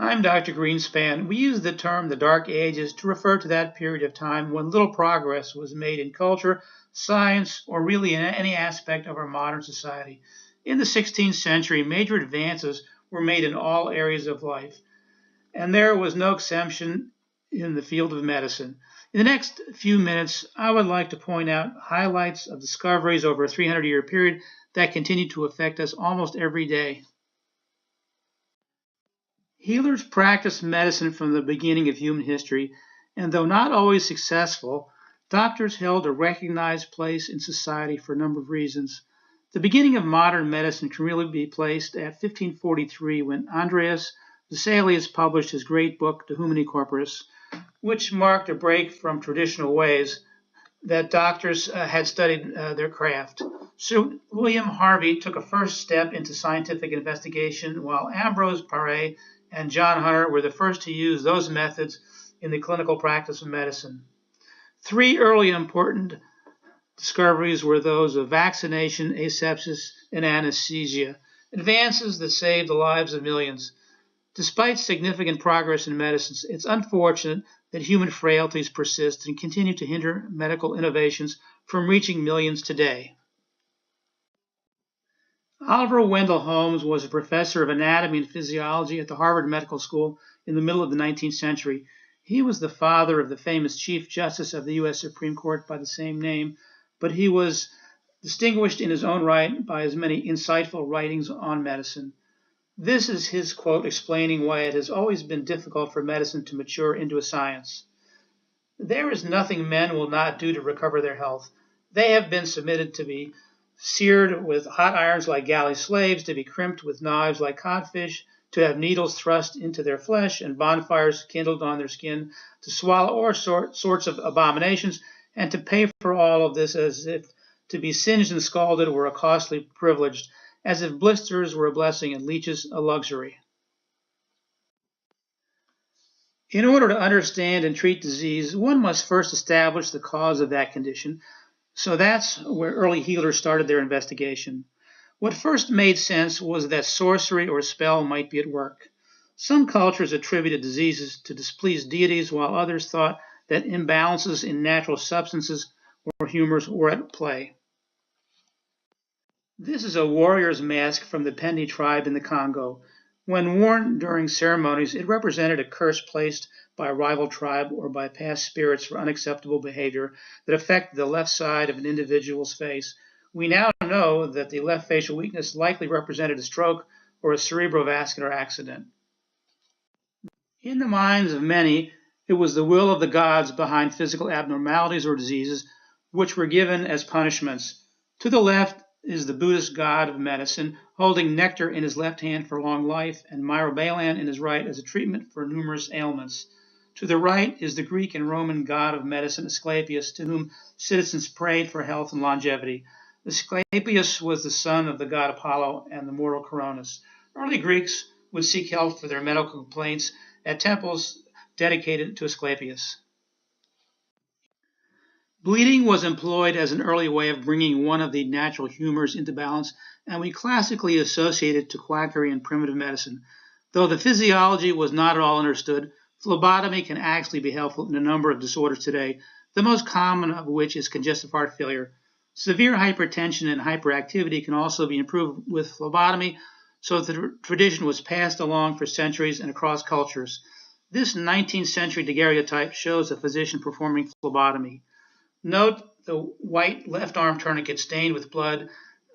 I'm Dr. Greenspan. We use the term the Dark Ages to refer to that period of time when little progress was made in culture, science, or really in any aspect of our modern society. In the 16th century, major advances were made in all areas of life, and there was no exception in the field of medicine. In the next few minutes, I would like to point out highlights of discoveries over a 300-year period that continue to affect us almost every day. Healers practiced medicine from the beginning of human history, and though not always successful, doctors held a recognized place in society for a number of reasons. The beginning of modern medicine can really be placed at 1543 when Andreas Vesalius published his great book, De Humani Corporis, which marked a break from traditional ways that doctors had studied their craft. Sir William Harvey took a first step into scientific investigation, while Ambrose Paré and John Hunter were the first to use those methods in the clinical practice of medicine. Three early important discoveries were those of vaccination, asepsis, and anesthesia, advances that saved the lives of millions. Despite significant progress in medicine, it's unfortunate that human frailties persist and continue to hinder medical innovations from reaching millions today. Oliver Wendell Holmes was a professor of anatomy and physiology at the Harvard Medical School in the middle of the 19th century. He was the father of the famous Chief Justice of the U.S. Supreme Court by the same name, but he was distinguished in his own right by his many insightful writings on medicine. This is his quote explaining why it has always been difficult for medicine to mature into a science. There is nothing men will not do to recover their health. They have been submitted to be seared with hot irons like galley slaves, to be crimped with knives like codfish, to have needles thrust into their flesh and bonfires kindled on their skin, to swallow all sorts of abominations, and to pay for all of this as if to be singed and scalded were a costly privilege, as if blisters were a blessing and leeches a luxury. In order to understand and treat disease, one must first establish the cause of that condition. So that's where early healers started their investigation. What first made sense was that sorcery or spell might be at work. Some cultures attributed diseases to displeased deities, while others thought that imbalances in natural substances or humors were at play. This is a warrior's mask from the Pendi tribe in the Congo. When worn during ceremonies, it represented a curse placed by a rival tribe or by past spirits for unacceptable behavior that affected the left side of an individual's face. We now know that the left facial weakness likely represented a stroke or a cerebrovascular accident. In the minds of many, it was the will of the gods behind physical abnormalities or diseases, which were given as punishments. To the left is the Buddhist god of medicine, holding nectar in his left hand for long life, and myrobalan in his right as a treatment for numerous ailments. To the right is the Greek and Roman god of medicine, Asclepius, to whom citizens prayed for health and longevity. Asclepius was the son of the god Apollo and the mortal Coronis. Early Greeks would seek help for their medical complaints at temples dedicated to Asclepius. Bleeding was employed as an early way of bringing one of the natural humors into balance, and we classically associate it to quackery and primitive medicine. Though the physiology was not at all understood, phlebotomy can actually be helpful in a number of disorders today, the most common of which is congestive heart failure. Severe hypertension and hyperactivity can also be improved with phlebotomy, so the tradition was passed along for centuries and across cultures. This 19th century daguerreotype shows a physician performing phlebotomy. Note the white left arm tourniquet stained with blood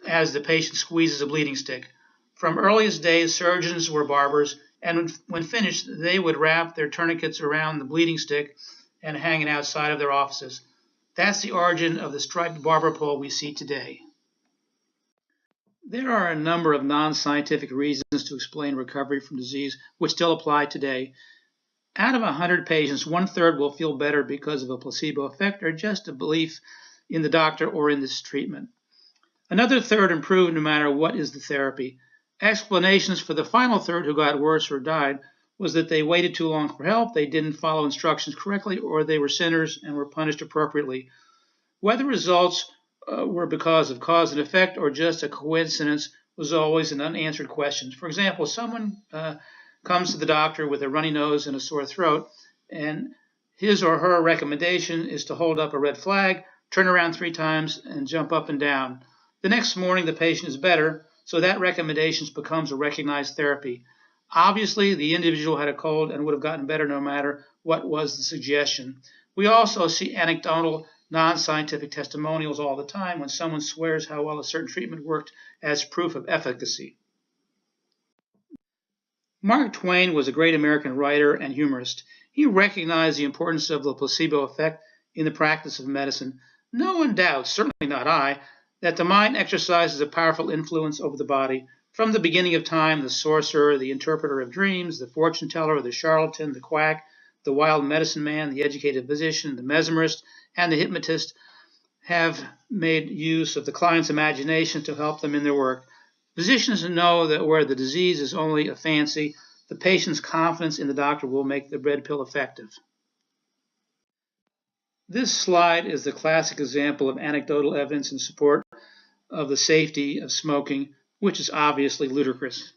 as the patient squeezes a bleeding stick. From earliest days, surgeons were barbers, and when finished, they would wrap their tourniquets around the bleeding stick and hang it outside of their offices. That's the origin of the striped barber pole we see today. There are a number of non-scientific reasons to explain recovery from disease which still apply today. Out of 100 patients, 1/3 will feel better because of a placebo effect or just a belief in the doctor or in this treatment. Another third improved no matter what is the therapy. Explanations for the final third who got worse or died was that they waited too long for help, they didn't follow instructions correctly, or they were sinners and were punished appropriately. Whether results were because of cause and effect or just a coincidence was always an unanswered question. For example, someone comes to the doctor with a runny nose and a sore throat, and his or her recommendation is to hold up a red flag, turn around 3 times, and jump up and down. The next morning, the patient is better, so that recommendation becomes a recognized therapy. Obviously, the individual had a cold and would have gotten better no matter what was the suggestion. We also see anecdotal, non-scientific testimonials all the time when someone swears how well a certain treatment worked as proof of efficacy. Mark Twain was a great American writer and humorist. He recognized the importance of the placebo effect in the practice of medicine. No one doubts, certainly not I, that the mind exercises a powerful influence over the body. From the beginning of time, the sorcerer, the interpreter of dreams, the fortune teller, the charlatan, the quack, the wild medicine man, the educated physician, the mesmerist, and the hypnotist have made use of the client's imagination to help them in their work. Physicians know that where the disease is only a fancy, the patient's confidence in the doctor will make the red pill effective. This slide is the classic example of anecdotal evidence in support of the safety of smoking, which is obviously ludicrous.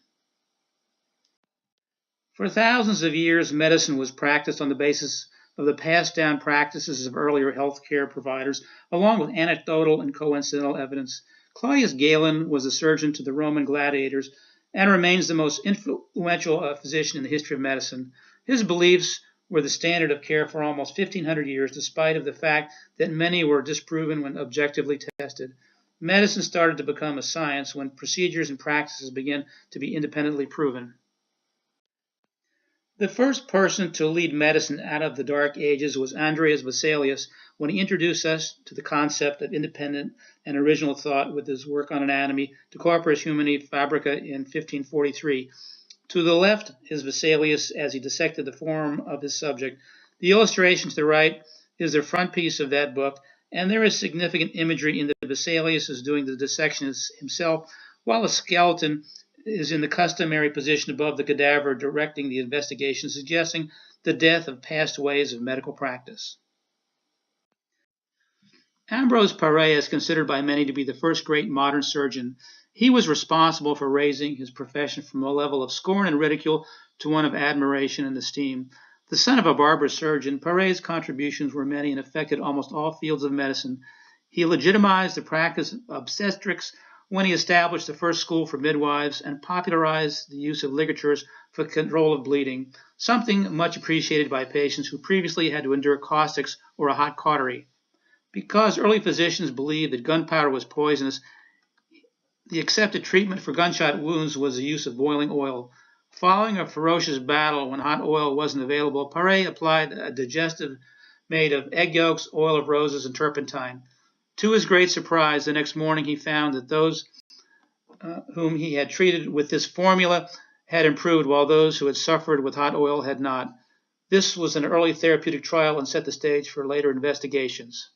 For thousands of years, medicine was practiced on the basis of the passed down practices of earlier healthcare providers, along with anecdotal and coincidental evidence. Claudius Galen was a surgeon to the Roman gladiators and remains the most influential physician in the history of medicine. His beliefs were the standard of care for almost 1,500 years, despite of the fact that many were disproven when objectively tested. Medicine started to become a science when procedures and practices began to be independently proven. The first person to lead medicine out of the Dark Ages was Andreas Vesalius when he introduced us to the concept of independent and original thought with his work on anatomy, De Corporis Humani Fabrica in 1543. To the left is Vesalius as he dissected the form of his subject. The illustration to the right is the frontispiece of that book, and there is significant imagery in that Vesalius is doing the dissection himself, while a skeleton is in the customary position above the cadaver directing the investigation, suggesting the death of past ways of medical practice. Ambrose Paré is considered by many to be the first great modern surgeon. He was responsible for raising his profession from a level of scorn and ridicule to one of admiration and esteem. The son of a barber surgeon, Paré's contributions were many and affected almost all fields of medicine. He legitimized the practice of obstetrics when he established the first school for midwives and popularized the use of ligatures for control of bleeding, something much appreciated by patients who previously had to endure caustics or a hot cautery. Because early physicians believed that gunpowder was poisonous, the accepted treatment for gunshot wounds was the use of boiling oil. Following a ferocious battle when hot oil wasn't available, Paré applied a digestive made of egg yolks, oil of roses, and turpentine. To his great surprise, the next morning he found that those whom he had treated with this formula had improved, while those who had suffered with hot oil had not. This was an early therapeutic trial and set the stage for later investigations.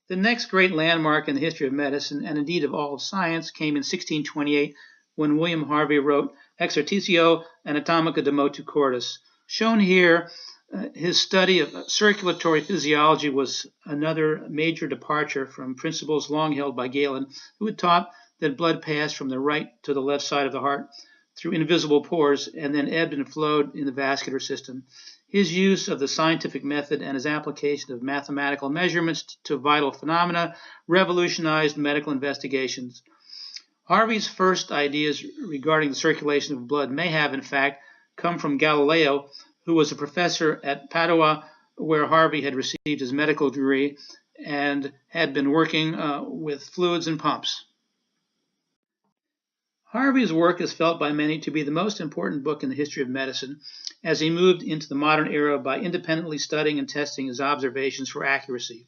The next great landmark in the history of medicine, and indeed of all of science, came in 1628 when William Harvey wrote Exercitio Anatomica de Motu Cordis. Shown here, his study of circulatory physiology was another major departure from principles long held by Galen, who had taught that blood passed from the right to the left side of the heart through invisible pores and then ebbed and flowed in the vascular system. His use of the scientific method and his application of mathematical measurements to vital phenomena revolutionized medical investigations. Harvey's first ideas regarding the circulation of blood may have, in fact, come from Galileo, who was a professor at Padua, where Harvey had received his medical degree and had been working with fluids and pumps. Harvey's work is felt by many to be the most important book in the history of medicine, as he moved into the modern era by independently studying and testing his observations for accuracy.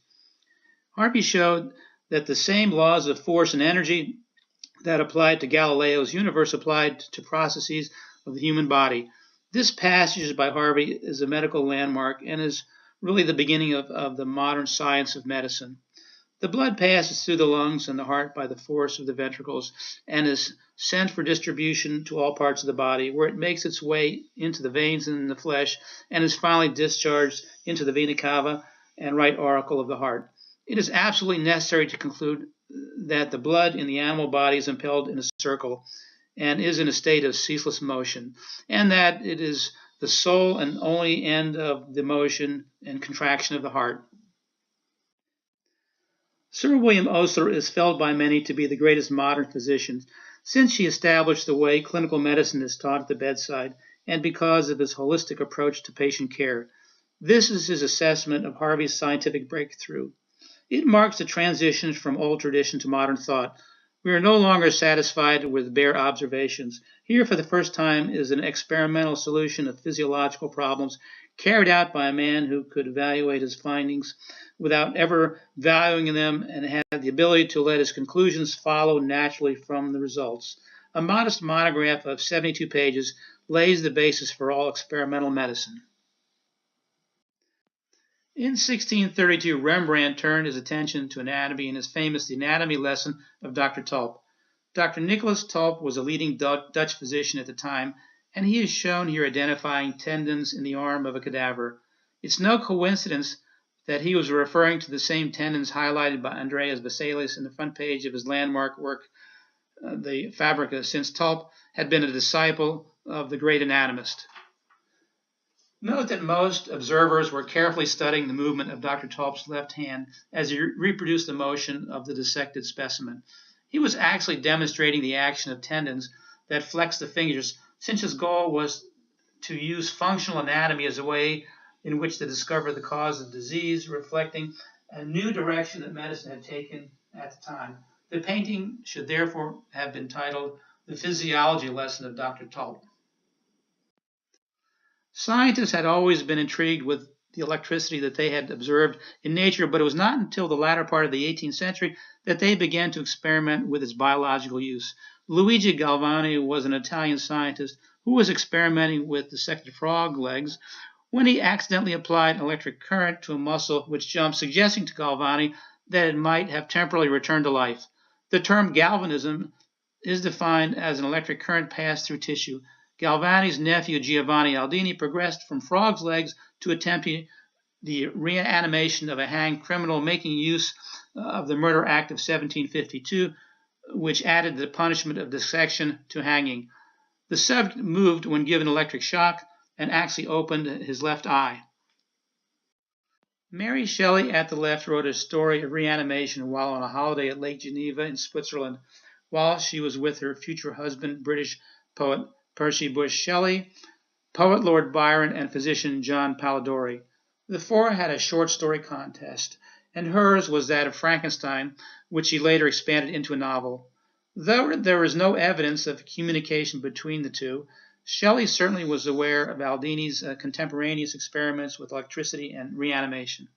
Harvey showed that the same laws of force and energy that applied to Galileo's universe applied to processes of the human body. This passage by Harvey is a medical landmark and is really the beginning of the modern science of medicine. The blood passes through the lungs and the heart by the force of the ventricles and is sent for distribution to all parts of the body, where it makes its way into the veins and the flesh and is finally discharged into the vena cava and right auricle of the heart. It is absolutely necessary to conclude that the blood in the animal body is impelled in a circle. and is in a state of ceaseless motion, and that it is the sole and only end of the motion and contraction of the heart. Sir William Osler is felt by many to be the greatest modern physician, since he established the way clinical medicine is taught at the bedside, and because of his holistic approach to patient care. This is his assessment of Harvey's scientific breakthrough. It marks the transition from old tradition to modern thought. We are no longer satisfied with bare observations. Here, for the first time, is an experimental solution of physiological problems carried out by a man who could evaluate his findings without ever valuing them and had the ability to let his conclusions follow naturally from the results. A modest monograph of 72 pages lays the basis for all experimental medicine. In 1632, Rembrandt turned his attention to anatomy in his famous The Anatomy Lesson of Dr. Tulp. Dr. Nicholas Tulp was a leading Dutch physician at the time, and he is shown here identifying tendons in the arm of a cadaver. It's no coincidence that he was referring to the same tendons highlighted by Andreas Vesalius in the front page of his landmark work, the Fabrica, since Tulp had been a disciple of the great anatomist. Note that most observers were carefully studying the movement of Dr. Tulp's left hand as he reproduced the motion of the dissected specimen. He was actually demonstrating the action of tendons that flex the fingers, since his goal was to use functional anatomy as a way in which to discover the cause of disease, reflecting a new direction that medicine had taken at the time. The painting should therefore have been titled The Physiology Lesson of Dr. Tulp. Scientists had always been intrigued with the electricity that they had observed in nature, but it was not until the latter part of the 18th century that they began to experiment with its biological use. Luigi Galvani was an Italian scientist who was experimenting with dissected frog legs when he accidentally applied electric current to a muscle which jumped, suggesting to Galvani that it might have temporarily returned to life. The term galvanism is defined as an electric current passed through tissue. Galvani's nephew Giovanni Aldini progressed from frog's legs to attempting the reanimation of a hanged criminal, making use of the Murder Act of 1752, which added the punishment of dissection to hanging. The subject moved when given electric shock and actually opened his left eye. Mary Shelley at the left wrote a story of reanimation while on a holiday at Lake Geneva in Switzerland, while she was with her future husband, British poet Percy Bysshe Shelley, poet Lord Byron, and physician John Polidori. The four had a short story contest, and hers was that of Frankenstein, which she later expanded into a novel. Though there is no evidence of communication between the two, Shelley certainly was aware of Aldini's contemporaneous experiments with electricity and reanimation.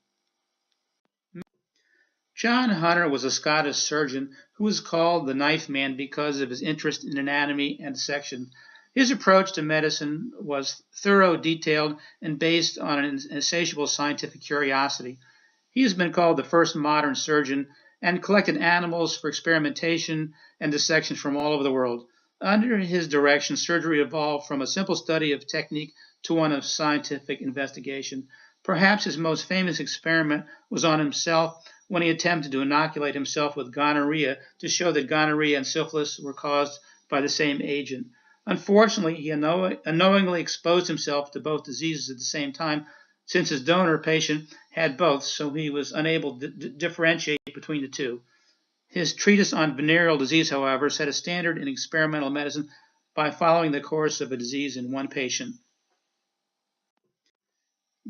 John Hunter was a Scottish surgeon who was called the Knife Man because of his interest in anatomy and dissection. His approach to medicine was thorough, detailed, and based on an insatiable scientific curiosity. He has been called the first modern surgeon and collected animals for experimentation and dissection from all over the world. Under his direction, surgery evolved from a simple study of technique to one of scientific investigation. Perhaps his most famous experiment was on himself when he attempted to inoculate himself with gonorrhea to show that gonorrhea and syphilis were caused by the same agent. Unfortunately, he unknowingly exposed himself to both diseases at the same time, since his donor patient had both, so he was unable to differentiate between the two. His treatise on venereal disease, however, set a standard in experimental medicine by following the course of a disease in one patient.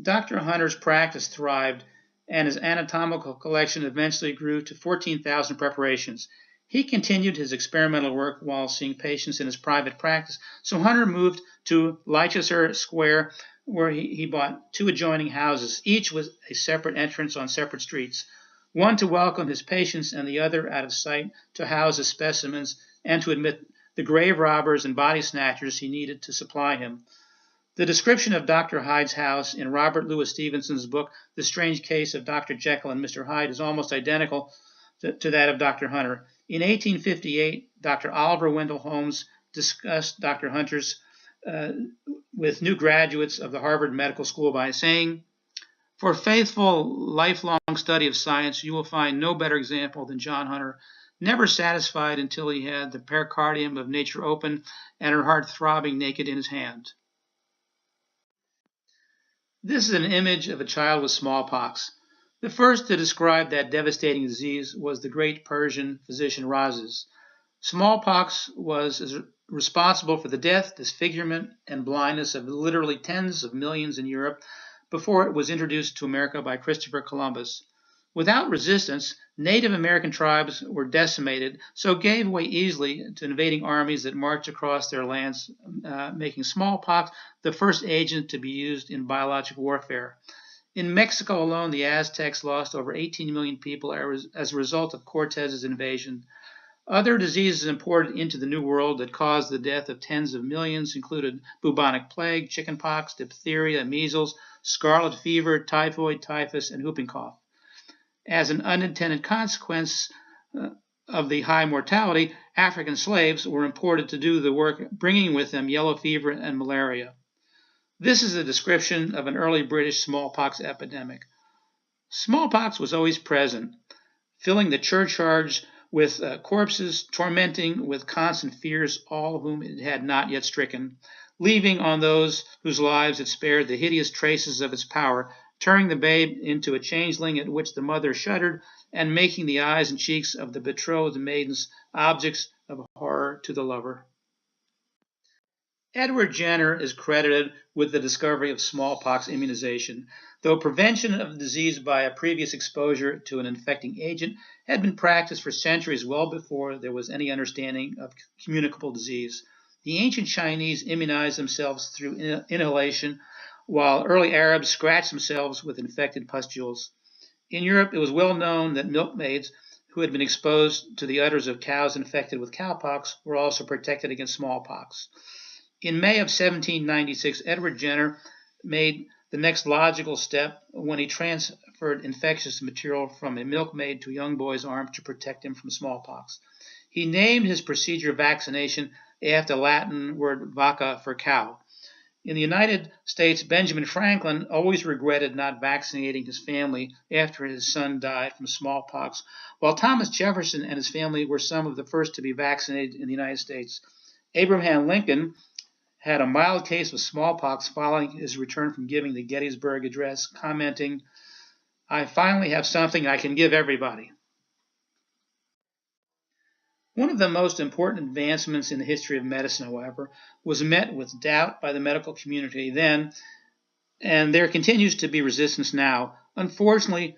Dr. Hunter's practice thrived, and his anatomical collection eventually grew to 14,000 preparations. He continued his experimental work while seeing patients in his private practice, so Hunter moved to Leicester Square, where he bought two adjoining houses, each with a separate entrance on separate streets, one to welcome his patients and the other out of sight to house his specimens and to admit the grave robbers and body snatchers he needed to supply him. The description of Dr. Hyde's house in Robert Louis Stevenson's book, The Strange Case of Dr. Jekyll and Mr. Hyde, is almost identical to that of Dr. Hunter. In 1858, Dr. Oliver Wendell Holmes discussed Dr. Hunter's with new graduates of the Harvard Medical School by saying, "For faithful, lifelong study of science, you will find no better example than John Hunter. never satisfied until he had the pericardium of nature open and her heart throbbing naked in his hand. This is an image of a child with smallpox. The first to describe that devastating disease was the great Persian physician Rhazes. Smallpox was responsible for the death, disfigurement, and blindness of literally tens of millions in Europe before it was introduced to America by Christopher Columbus. Without resistance, Native American tribes were decimated, so gave way easily to invading armies that marched across their lands, making smallpox the first agent to be used in biological warfare. In Mexico alone, the Aztecs lost over 18 million people as a result of Cortez's invasion. Other diseases imported into the New World that caused the death of tens of millions included bubonic plague, chickenpox, diphtheria, measles, scarlet fever, typhoid, typhus, and whooping cough. As an unintended consequence of the high mortality, African slaves were imported to do the work, bringing with them yellow fever and malaria. This is a description of an early British smallpox epidemic. Smallpox was always present, filling the churchyards with corpses, tormenting with constant fears all whom it had not yet stricken, leaving on those whose lives it spared the hideous traces of its power, turning the babe into a changeling at which the mother shuddered, and making the eyes and cheeks of the betrothed maidens objects of horror to the lover. Edward Jenner is credited with the discovery of smallpox immunization, though prevention of the disease by a previous exposure to an infecting agent had been practiced for centuries well before there was any understanding of communicable disease. The ancient Chinese immunized themselves through inhalation, while early Arabs scratched themselves with infected pustules. In Europe, it was well known that milkmaids who had been exposed to the udders of cows infected with cowpox were also protected against smallpox. In May of 1796, Edward Jenner made the next logical step when he transferred infectious material from a milkmaid to a young boy's arm to protect him from smallpox. He named his procedure vaccination after the Latin word vacca for cow. In the United States, Benjamin Franklin always regretted not vaccinating his family after his son died from smallpox, while Thomas Jefferson and his family were some of the first to be vaccinated in the United States. Abraham Lincoln had a mild case of smallpox following his return from giving the Gettysburg Address, commenting, "I finally have something I can give everybody." One of the most important advancements in the history of medicine, however, was met with doubt by the medical community then, and there continues to be resistance now. Unfortunately,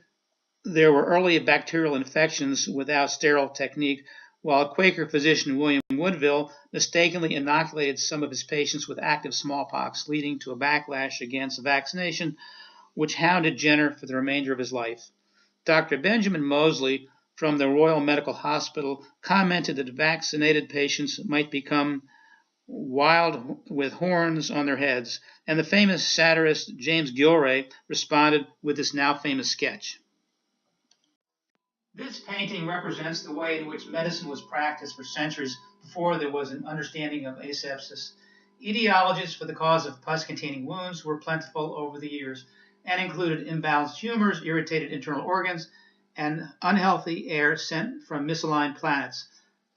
there were early bacterial infections without sterile technique, while Quaker physician William Woodville mistakenly inoculated some of his patients with active smallpox, leading to a backlash against vaccination, which hounded Jenner for the remainder of his life. Dr. Benjamin Moseley from the Royal Medical Hospital commented that vaccinated patients might become wild with horns on their heads, and the famous satirist James Gilray responded with this now famous sketch. This painting represents the way in which medicine was practiced for centuries before there was an understanding of asepsis. Etiologies for the cause of pus-containing wounds were plentiful over the years and included imbalanced humors, irritated internal organs, and unhealthy air sent from misaligned planets.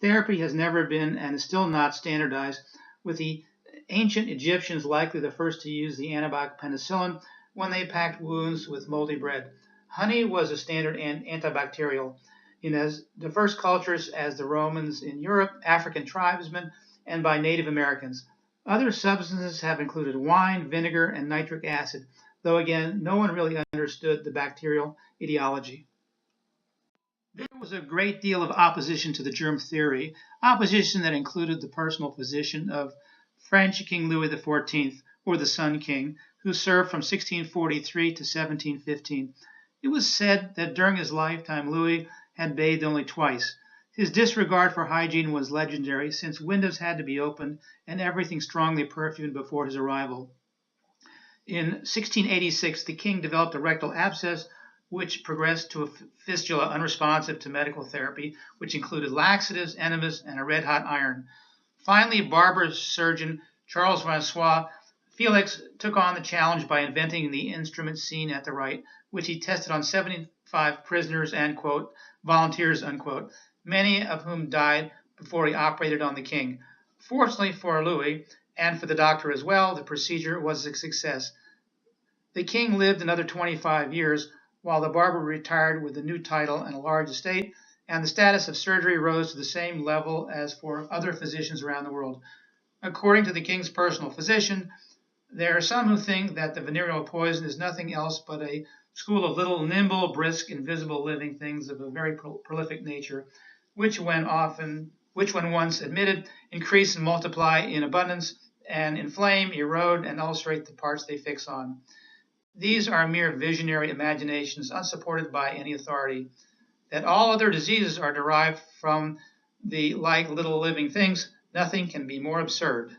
Therapy has never been and is still not standardized, with the ancient Egyptians likely the first to use the antibiotic penicillin when they packed wounds with moldy bread. Honey was a standard antibacterial in as diverse cultures as the Romans in Europe, African tribesmen, and by Native Americans. Other substances have included wine, vinegar, and nitric acid, though again, no one really understood the bacterial etiology. There was a great deal of opposition to the germ theory, opposition that included the personal physician of French King Louis XIV, or the Sun King, who served from 1643 to 1715. It was said that during his lifetime Louis had bathed only twice. His disregard for hygiene was legendary, since windows had to be opened and everything strongly perfumed before his arrival. In 1686, the king developed a rectal abscess, which progressed to a fistula unresponsive to medical therapy, which included laxatives, enemas, and a red-hot iron. Finally, barber surgeon Charles Francois Felix took on the challenge by inventing the instrument seen at the right, which he tested on 75 prisoners and, quote, volunteers, unquote. many of whom died before he operated on the king. Fortunately for Louis, and for the doctor as well, the procedure was a success. The king lived another 25 years, while the barber retired with a new title and a large estate, and the status of surgery rose to the same level as for other physicians around the world. According to the king's personal physician, there are some who think that the venereal poison is nothing else but a school of little nimble, brisk, invisible living things of a very prolific nature, which when once admitted, increase and multiply in abundance and inflame, erode, and ulcerate the parts they fix on. These are mere visionary imaginations unsupported by any authority. That all other diseases are derived from the like little living things, nothing can be more absurd.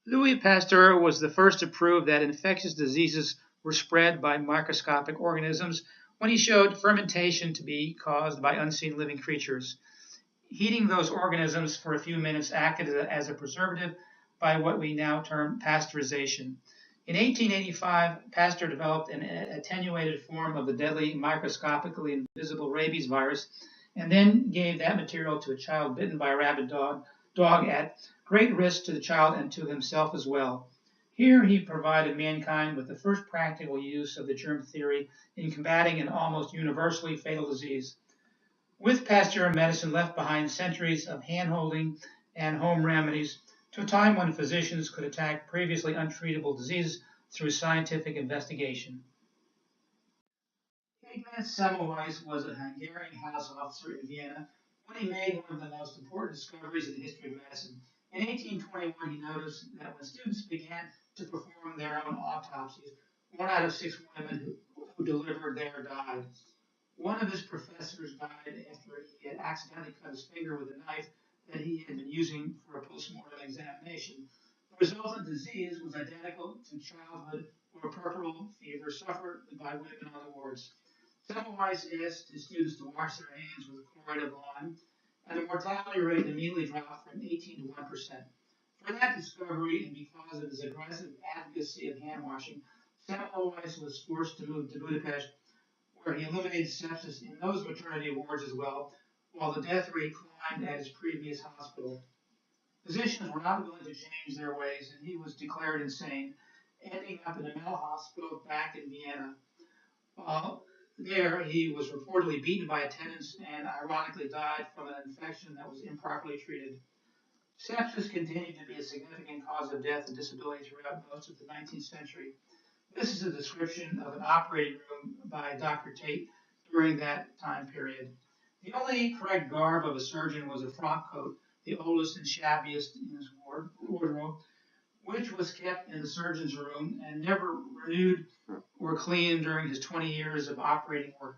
Louis Pasteur was the first to prove that infectious diseases were spread by microscopic organisms when he showed fermentation to be caused by unseen living creatures. Heating those organisms for a few minutes acted as a preservative by what we now term pasteurization. In 1885, Pasteur developed an attenuated form of the deadly microscopically invisible rabies virus and then gave that material to a child bitten by a rabid dog at great risk to the child and to himself as well. Here he provided mankind with the first practical use of the germ theory in combating an almost universally fatal disease. With Pasteur, medicine left behind centuries of hand-holding and home remedies to a time when physicians could attack previously untreatable diseases through scientific investigation. Ignaz Semmelweis was a Hungarian house officer in Vienna when he made one of the most important discoveries in the history of medicine. In 1821, he noticed that when students began to perform their own autopsies, 1 out of 6 women who delivered there died. One of his professors died after he had accidentally cut his finger with a knife that he had been using for a postmortem examination. The resultant disease was identical to childhood or puerperal fever suffered by women on the wards. Semmelweis asked his students to wash their hands with chloride of lime, and the mortality rate immediately dropped from 18 to 1%. For that discovery, and because of his aggressive advocacy of hand washing, Semmelweis was forced to move to Budapest, where he eliminated sepsis in those maternity wards as well, while the death rate climbed at his previous hospital. Physicians were not willing to change their ways, and he was declared insane, ending up in a mental hospital back in Vienna. While there, he was reportedly beaten by attendants and ironically died from an infection that was improperly treated. Sepsis continued to be a significant cause of death and disability throughout most of the 19th century. This is a description of an operating room by Dr. Tate during that time period. The only correct garb of a surgeon was a frock coat, the oldest and shabbiest in his wardrobe, which was kept in the surgeon's room and never renewed or cleaned during his 20 years of operating work.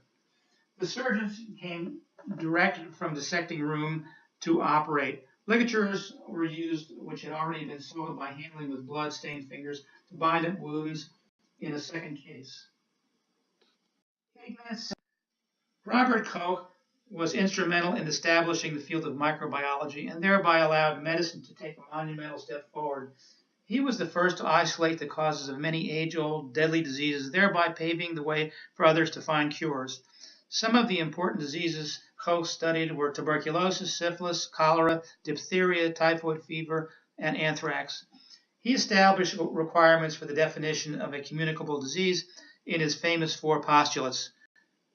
The surgeons came direct from the dissecting room to operate. Ligatures were used, which had already been soiled by handling with blood-stained fingers, to bind up wounds in a second case. Robert Koch was instrumental in establishing the field of microbiology and thereby allowed medicine to take a monumental step forward. He was the first to isolate the causes of many age-old, deadly diseases, thereby paving the way for others to find cures. Some of the important diseases Koch studied were tuberculosis, syphilis, cholera, diphtheria, typhoid fever, and anthrax. He established requirements for the definition of a communicable disease in his famous 4 postulates.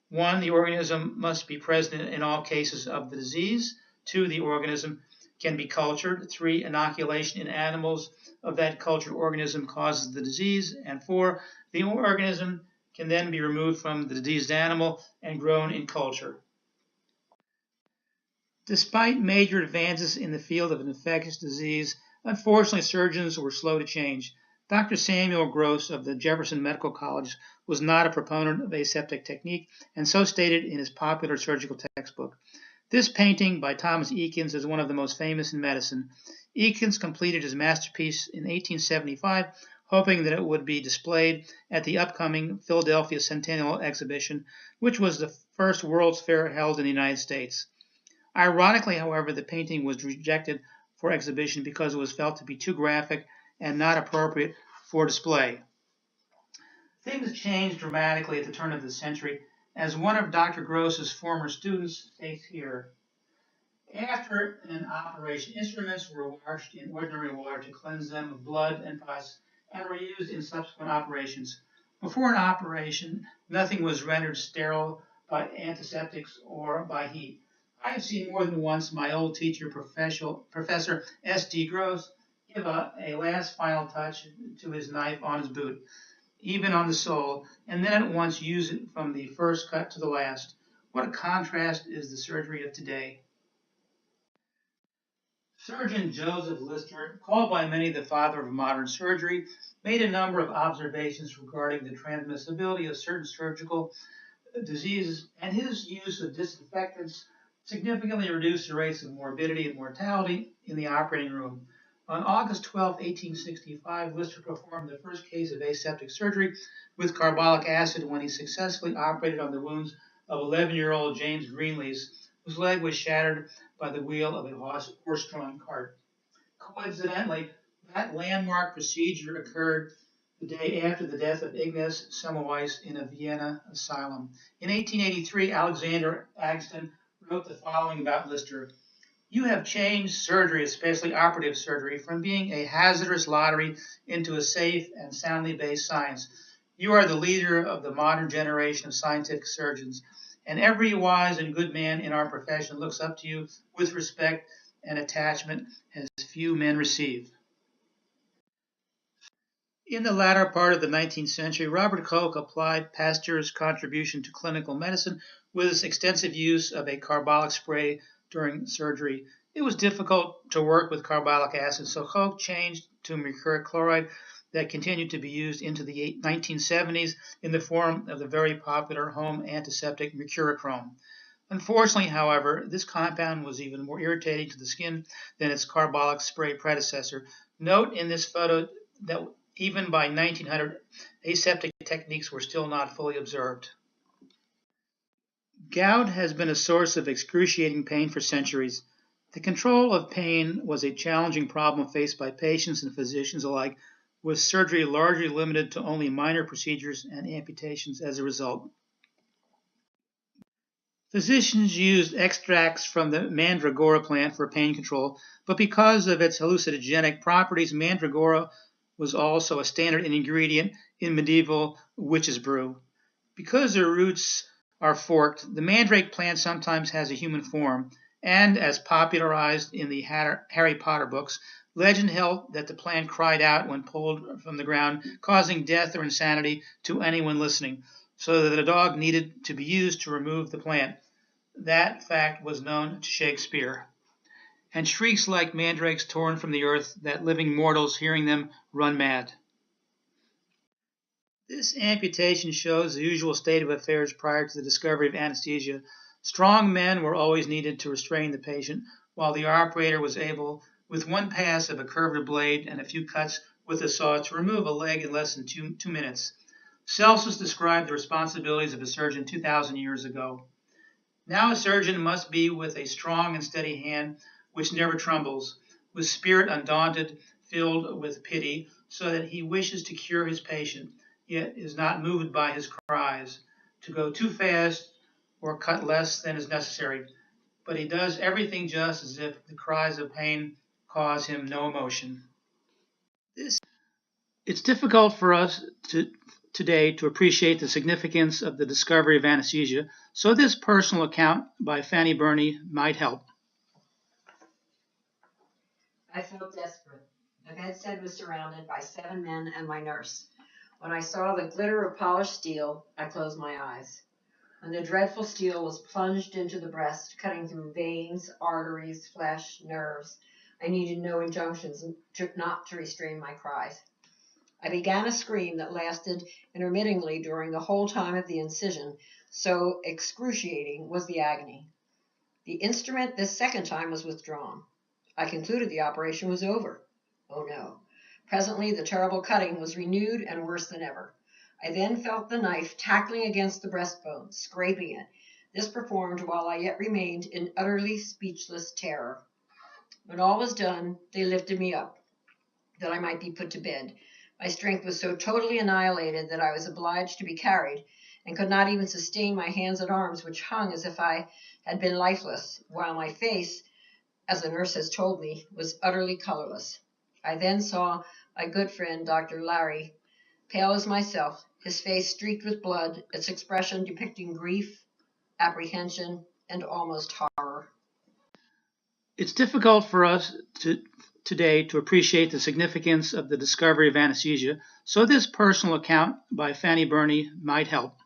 1, the organism must be present in all cases of the disease. 2, the organism can be cultured. 3, inoculation in animals of that cultured organism causes the disease. And 4, the organism can then be removed from the diseased animal and grown in culture. Despite major advances in the field of infectious disease, unfortunately surgeons were slow to change. Dr. Samuel Gross of the Jefferson Medical College was not a proponent of aseptic technique, and so stated in his popular surgical textbook. This painting by Thomas Eakins is one of the most famous in medicine. Eakins completed his masterpiece in 1875, hoping that it would be displayed at the upcoming Philadelphia Centennial Exhibition, which was the first World's Fair held in the United States. Ironically, however, the painting was rejected for exhibition because it was felt to be too graphic and not appropriate for display. Things changed dramatically at the turn of the century As one of Dr. Gross's former students states here, after an operation, instruments were washed in ordinary water to cleanse them of blood and pus and were used in subsequent operations. Before an operation, nothing was rendered sterile by antiseptics or by heat. I have seen more than once my old teacher, Professor S.D. Gross, give a last final touch to his knife on his boot, even on the sole, and then at once use it from the first cut to the last. What a contrast is the surgery of today. Surgeon Joseph Lister, called by many the father of modern surgery, made a number of observations regarding the transmissibility of certain surgical diseases, and his use of disinfectants significantly reduced the rates of morbidity and mortality in the operating room. On August 12, 1865, Lister performed the first case of aseptic surgery with carbolic acid when he successfully operated on the wounds of 11-year-old James Greenlees, whose leg was shattered by the wheel of a horse-drawn cart. Coincidentally, that landmark procedure occurred the day after the death of Ignaz Semmelweis in a Vienna asylum. In 1883, Alexander Agatston wrote the following about Lister. You have changed surgery, especially operative surgery, from being a hazardous lottery into a safe and soundly based science. You are the leader of the modern generation of scientific surgeons, and every wise and good man in our profession looks up to you with respect and attachment as few men receive. In the latter part of the 19th century, Robert Koch applied Pasteur's contribution to clinical medicine with his extensive use of a carbolic spray during surgery. It was difficult to work with carbolic acid, so Koch changed to mercuric chloride that continued to be used into the 1970s in the form of the very popular home antiseptic mercurochrome. Unfortunately, however, this compound was even more irritating to the skin than its carbolic spray predecessor. Note in this photo that even by 1900, aseptic techniques were still not fully observed. Gout has been a source of excruciating pain for centuries. The control of pain was a challenging problem faced by patients and physicians alike, with surgery largely limited to only minor procedures and amputations as a result. Physicians used extracts from the mandragora plant for pain control, but because of its hallucinogenic properties, mandragora was also a standard ingredient in medieval witches' brew. Because their roots are forked, the mandrake plant sometimes has a human form, and as popularized in the Harry Potter books, legend held that the plant cried out when pulled from the ground, causing death or insanity to anyone listening, so that a dog needed to be used to remove the plant. That fact was known to Shakespeare. And shrieks like mandrakes torn from the earth, that living mortals hearing them run mad. This amputation shows the usual state of affairs prior to the discovery of anesthesia. Strong men were always needed to restrain the patient, while the operator was able, with one pass of a curved blade and a few cuts with a saw, to remove a leg in less than 2 minutes. Celsus described the responsibilities of a surgeon 2,000 years ago. Now a surgeon must be with a strong and steady hand, which never trembles, with spirit undaunted, filled with pity, so that he wishes to cure his patient, yet is not moved by his cries, to go too fast or cut less than is necessary. But he does everything just as if the cries of pain cause him no emotion. It's difficult for us today to appreciate the significance of the discovery of anesthesia, so this personal account by Fanny Burney might help. I felt desperate. The bedstead was surrounded by 7 men and my nurse. When I saw the glitter of polished steel, I closed my eyes. When the dreadful steel was plunged into the breast, cutting through veins, arteries, flesh, nerves, I needed no injunctions not to restrain my cries. I began a scream that lasted intermittingly during the whole time of the incision, so excruciating was the agony. The instrument this second time was withdrawn. I concluded the operation was over. Oh no. Presently the terrible cutting was renewed and worse than ever. I then felt the knife tackling against the breastbone, scraping it. This performed while I yet remained in utterly speechless terror. When all was done, they lifted me up, that I might be put to bed. My strength was so totally annihilated that I was obliged to be carried, and could not even sustain my hands and arms, which hung as if I had been lifeless, while my face, as the nurse has told me, was utterly colorless. I then saw my good friend, Dr. Larry, pale as myself, his face streaked with blood, its expression depicting grief, apprehension, and almost horror. It's difficult for us today to appreciate the significance of the discovery of anesthesia, so this personal account by Fanny Burney might help.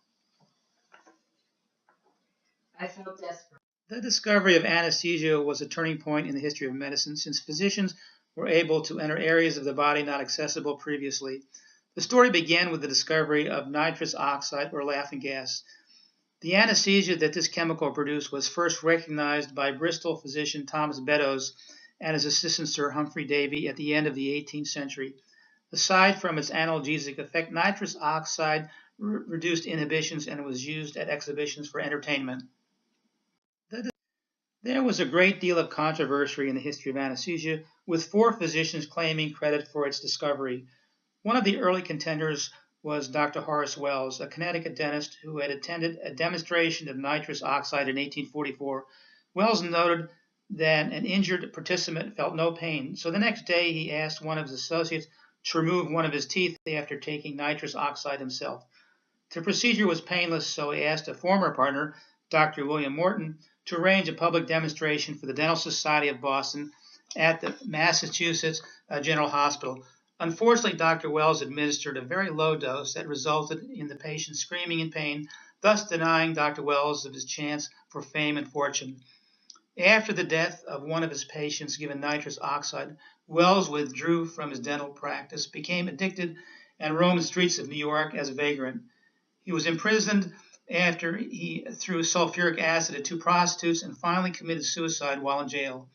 I felt desperate. The discovery of anesthesia was a turning point in the history of medicine, since physicians were able to enter areas of the body not accessible previously. The story began with the discovery of nitrous oxide, or laughing gas. The anesthesia that this chemical produced was first recognized by Bristol physician Thomas Beddoes and his assistant Sir Humphrey Davy at the end of the 18th century. Aside from its analgesic effect, nitrous oxide reduced inhibitions and was used at exhibitions for entertainment. There was a great deal of controversy in the history of anesthesia, with 4 physicians claiming credit for its discovery. One of the early contenders was Dr. Horace Wells, a Connecticut dentist who had attended a demonstration of nitrous oxide in 1844. Wells noted that an injured participant felt no pain, so the next day he asked one of his associates to remove one of his teeth after taking nitrous oxide himself. The procedure was painless, so he asked a former partner, Dr. William Morton, to arrange a public demonstration for the Dental Society of Boston at the Massachusetts General Hospital. Unfortunately, Dr. Wells administered a very low dose that resulted in the patient screaming in pain, thus denying Dr. Wells of his chance for fame and fortune. After the death of one of his patients given nitrous oxide, Wells withdrew from his dental practice, became addicted, and roamed the streets of New York as a vagrant. He was imprisoned after he threw sulfuric acid at 2 prostitutes and finally committed suicide while in jail.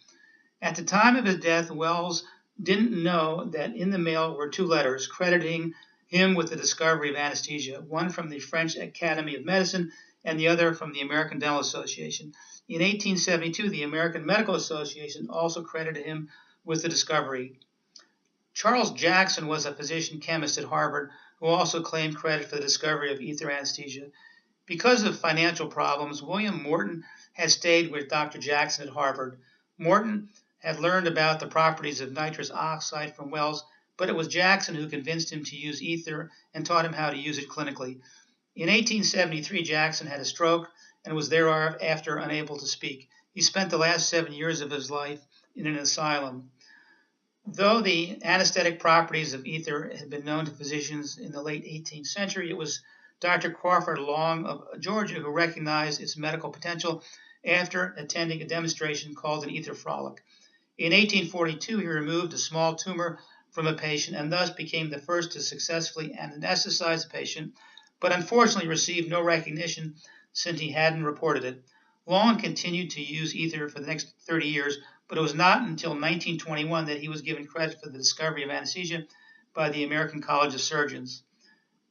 At the time of his death, Wells didn't know that in the mail were 2 letters crediting him with the discovery of anesthesia, one from the French Academy of Medicine and the other from the American Dental Association. In 1872, the American Medical Association also credited him with the discovery. Charles Jackson was a physician-chemist at Harvard who also claimed credit for the discovery of ether anesthesia. Because of financial problems, William Morton had stayed with Dr. Jackson at Harvard. Morton had learned about the properties of nitrous oxide from Wells, but it was Jackson who convinced him to use ether and taught him how to use it clinically. In 1873, Jackson had a stroke and was thereafter unable to speak. He spent the last 7 years of his life in an asylum. Though the anesthetic properties of ether had been known to physicians in the late 18th century, it was Dr. Crawford Long of Georgia who recognized its medical potential after attending a demonstration called an ether frolic. In 1842, he removed a small tumor from a patient and thus became the first to successfully anesthetize a patient, but unfortunately received no recognition since he hadn't reported it. Long continued to use ether for the next 30 years, but it was not until 1921 that he was given credit for the discovery of anesthesia by the American College of Surgeons.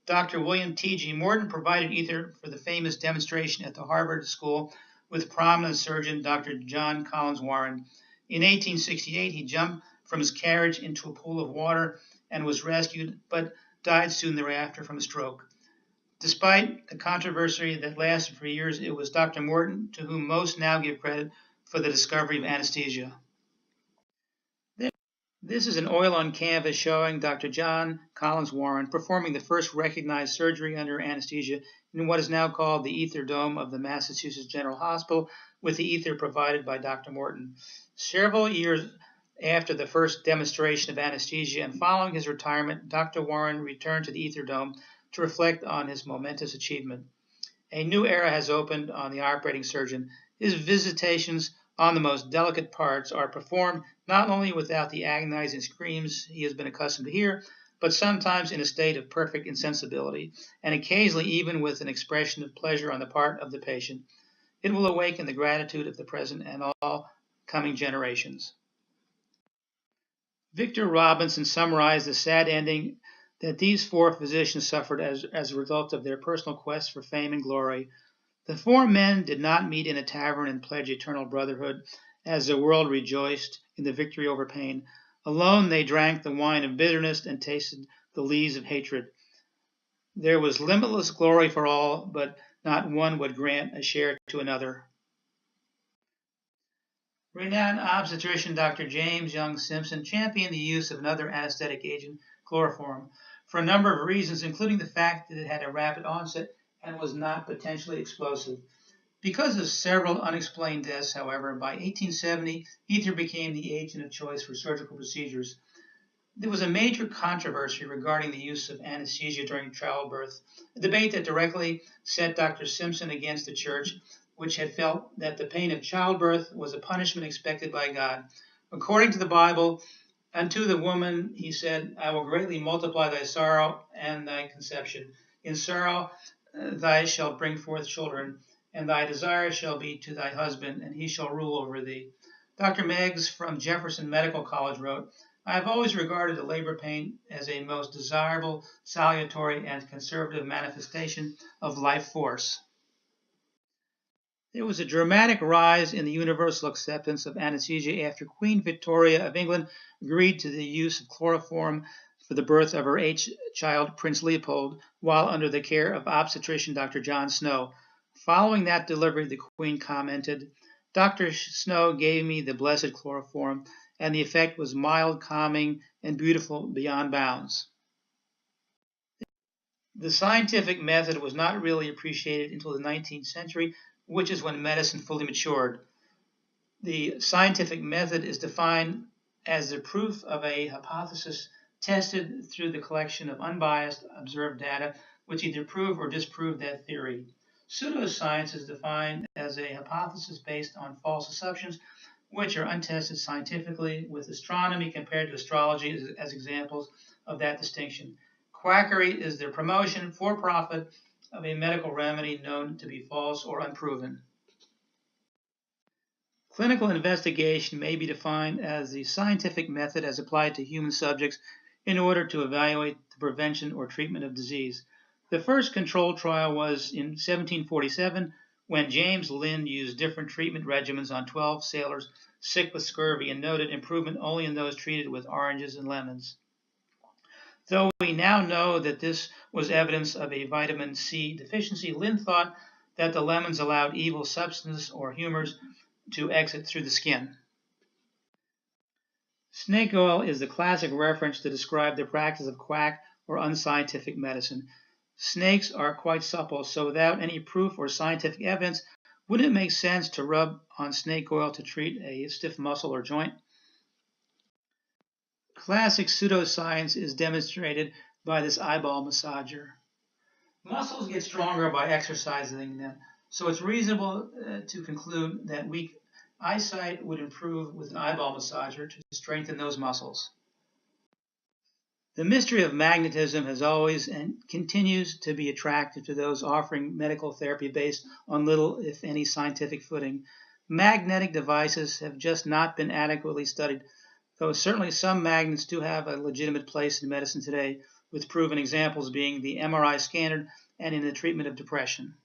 Dr. William T.G. Morton provided ether for the famous demonstration at the Harvard School with prominent surgeon Dr. John Collins Warren. In 1868, he jumped from his carriage into a pool of water and was rescued, but died soon thereafter from a stroke. Despite the controversy that lasted for years, it was Dr. Morton to whom most now give credit for the discovery of anesthesia. This is an oil on canvas showing Dr. John Collins Warren performing the first recognized surgery under anesthesia in what is now called the ether dome of the Massachusetts General Hospital, with the ether provided by Dr. Morton. Several years after the first demonstration of anesthesia and following his retirement, Dr. Warren returned to the ether dome to reflect on his momentous achievement. A new era has opened on the operating surgeon. His visitations on the most delicate parts are performed not only without the agonizing screams he has been accustomed to hear, but sometimes in a state of perfect insensibility, and occasionally even with an expression of pleasure on the part of the patient. It will awaken the gratitude of the present and all coming generations. Victor Robinson summarized the sad ending that these 4 physicians suffered as a result of their personal quest for fame and glory. The 4 men did not meet in a tavern and pledge eternal brotherhood, as the world rejoiced in the victory over pain. Alone they drank the wine of bitterness and tasted the lees of hatred. There was limitless glory for all, but not one would grant a share to another. Renowned obstetrician Dr. James Young Simpson championed the use of another anesthetic agent, chloroform, for a number of reasons, including the fact that it had a rapid onset and was not potentially explosive. Because of several unexplained deaths, however, by 1870, ether became the agent of choice for surgical procedures. There was a major controversy regarding the use of anesthesia during childbirth, a debate that directly set Dr. Simpson against the Church, which had felt that the pain of childbirth was a punishment expected by God. According to the Bible, unto the woman he said, I will greatly multiply thy sorrow and thy conception. In sorrow thou shalt bring forth children, and thy desire shall be to thy husband, and he shall rule over thee. Dr. Meggs from Jefferson Medical College wrote, I have always regarded the labor pain as a most desirable, salutary, and conservative manifestation of life force. There was a dramatic rise in the universal acceptance of anesthesia after Queen Victoria of England agreed to the use of chloroform for the birth of her eighth child, Prince Leopold, while under the care of obstetrician Dr. John Snow. Following that delivery, the Queen commented, Dr. Snow gave me the blessed chloroform, and the effect was mild, calming, and beautiful beyond bounds. The scientific method was not really appreciated until the 19th century, which is when medicine fully matured. The scientific method is defined as the proof of a hypothesis tested through the collection of unbiased observed data which either prove or disprove that theory. Pseudoscience is defined as a hypothesis based on false assumptions which are untested scientifically, with astronomy compared to astrology as examples of that distinction. Quackery is the promotion for profit of a medical remedy known to be false or unproven. Clinical investigation may be defined as the scientific method as applied to human subjects in order to evaluate the prevention or treatment of disease. The first controlled trial was in 1747 when James Lind used different treatment regimens on 12 sailors sick with scurvy and noted improvement only in those treated with oranges and lemons. Though we now know that this was evidence of a vitamin C deficiency, Lind thought that the lemons allowed evil substances or humors to exit through the skin. Snake oil is the classic reference to describe the practice of quack or unscientific medicine. Snakes are quite supple, so without any proof or scientific evidence, wouldn't it make sense to rub on snake oil to treat a stiff muscle or joint? Classic pseudoscience is demonstrated by this eyeball massager. Muscles get stronger by exercising them, so it's reasonable to conclude that weak eyesight would improve with an eyeball massager to strengthen those muscles. The mystery of magnetism has always and continues to be attractive to those offering medical therapy based on little, if any, scientific footing. Magnetic devices have just not been adequately studied, though certainly some magnets do have a legitimate place in medicine today, with proven examples being the MRI scanner and in the treatment of depression.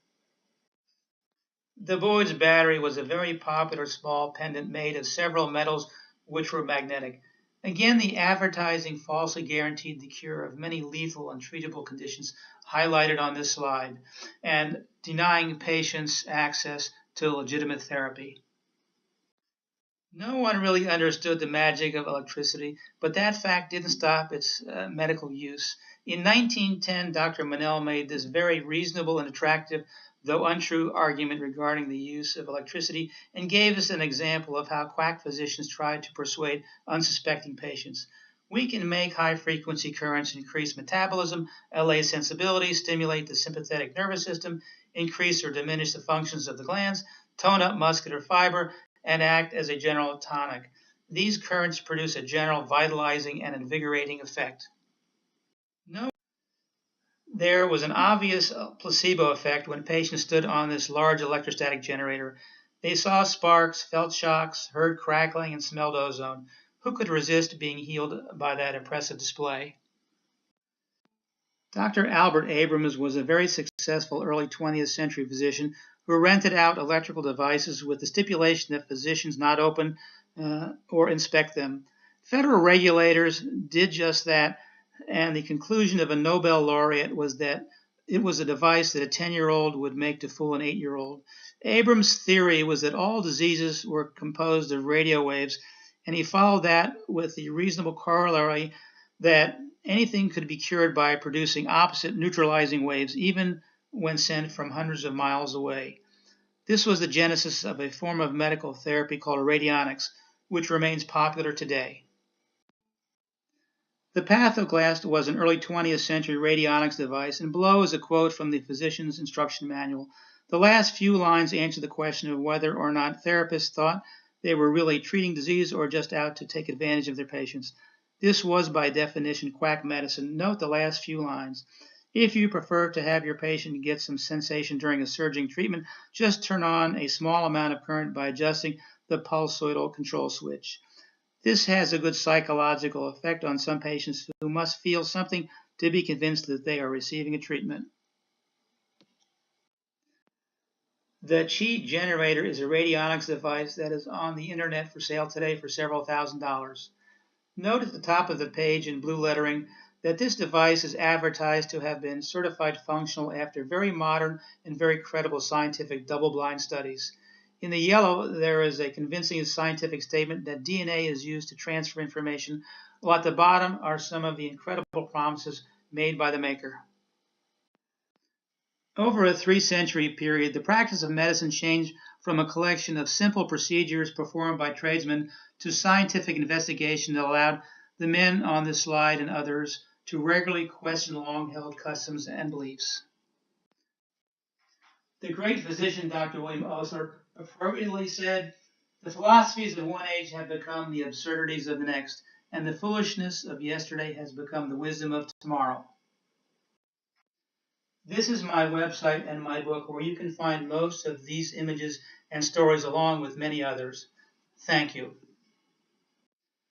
The Boyd's battery was a very popular small pendant made of several metals which were magnetic. Again, the advertising falsely guaranteed the cure of many lethal and treatable conditions highlighted on this slide, and denying patients access to legitimate therapy. No one really understood the magic of electricity, but that fact didn't stop its medical use. In 1910, Dr. Monell made this very reasonable and attractive, though untrue, argument regarding the use of electricity and gave us an example of how quack physicians tried to persuade unsuspecting patients. We can make high-frequency currents increase metabolism, allay sensibility, stimulate the sympathetic nervous system, increase or diminish the functions of the glands, tone up muscular fiber, and act as a general tonic. These currents produce a general vitalizing and invigorating effect. There was an obvious placebo effect when patients stood on this large electrostatic generator. They saw sparks, felt shocks, heard crackling, and smelled ozone. Who could resist being healed by that impressive display? Dr. Albert Abrams was a very successful early 20th century physician who rented out electrical devices with the stipulation that physicians not open or inspect them. Federal regulators did just that, And the conclusion of a Nobel laureate was that it was a device that a 10-year-old would make to fool an 8-year-old. Abrams' theory was that all diseases were composed of radio waves, and he followed that with the reasonable corollary that anything could be cured by producing opposite neutralizing waves, even when sent from hundreds of miles away. This was the genesis of a form of medical therapy called radionics, which remains popular today. The Pathoglass was an early 20th century radionics device, and below is a quote from the physician's instruction manual. The last few lines answer the question of whether or not therapists thought they were really treating disease or just out to take advantage of their patients. This was by definition quack medicine. Note the last few lines. If you prefer to have your patient get some sensation during a surging treatment, just turn on a small amount of current by adjusting the pulsoidal control switch. This has a good psychological effect on some patients who must feel something to be convinced that they are receiving a treatment. The Chi generator is a radionics device that is on the internet for sale today for several $1,000s. Note at the top of the page in blue lettering that this device is advertised to have been certified functional after very modern and very credible scientific double-blind studies. In the yellow, there is a convincing scientific statement that DNA is used to transfer information, while at the bottom are some of the incredible promises made by the maker. Over a 3-century period, the practice of medicine changed from a collection of simple procedures performed by tradesmen to scientific investigation that allowed the men on this slide and others to regularly question long-held customs and beliefs. The great physician Dr. William Osler appropriately said, "The philosophies of one age have become the absurdities of the next, and the foolishness of yesterday has become the wisdom of tomorrow." This is my website and my book, where you can find most of these images and stories along with many others. Thank you.